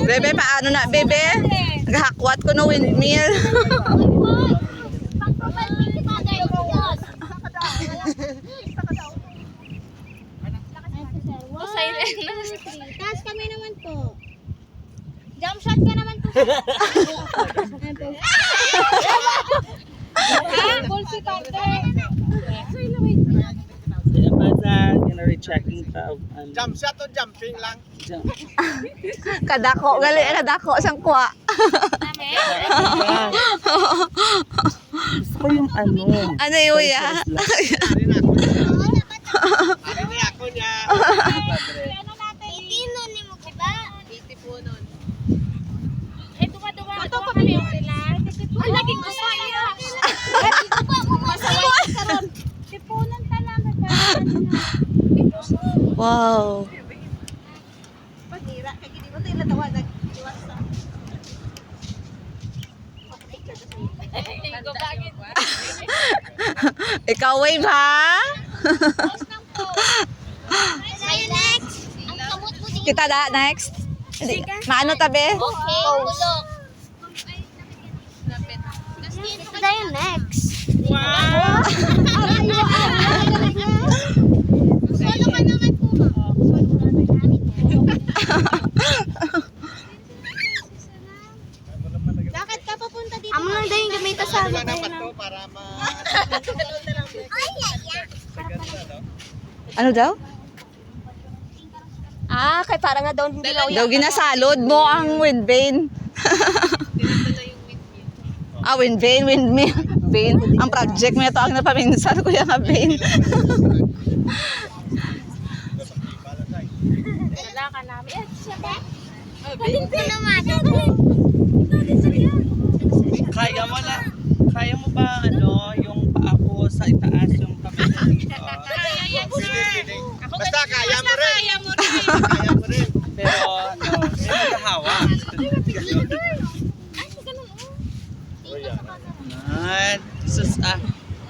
Bebe, paano na, bebe? Naghahakwat ko na windmill. Taas kami naman po. Jump shot ka naman po. Ball si Carter. Checking Jump shot o jumping lang? Kadako, gali, kadako, sang kwa. Gusto ko yung ano. Ano yun, ya? Ano niya ako niya? Ano natin? Itino ni mo, diba? Itipo nun. Duwa. Ito pa kami yung sila. Ang laging gusto niya. Ito pa, masaway ka ron. Tipunan talaga. Wow. Pagkira, kaya hindi mo tayo natawa. Nag-iwasa. Ikaw, wave, ha? Next. Ang kamot mo din. Kita da, next. Maano tabi? Okay, bulok. Ito na yung next. Wow! Solo ka naman po, ma'am. Bakit ka papunta dito? Amo lang daw yung gamita sa akin. Dapat to para ma... Ano daw? Ah, kay para nga daw hindi daw Daw ginasalod mo ang windvane. Windmill. Vane. Ang project mo ito ang napaminsan, kuya nga Vane. Wala ka namin. Eh, siya ba? Galing ko naman. Kaya mo ba ano, yung paa ko sa itaas, yung kamay ko dito? Basta kaya mo rin. Kaya mo rin. Pero ano, may naghahawa. This is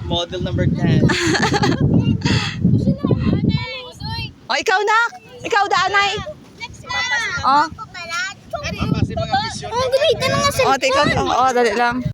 model number 10. O, ikaw na. Ikaw da, anay. Next na. Oh. Kasi mga vision. Oh, great. Ano nga O, ikaw. O, dali lang.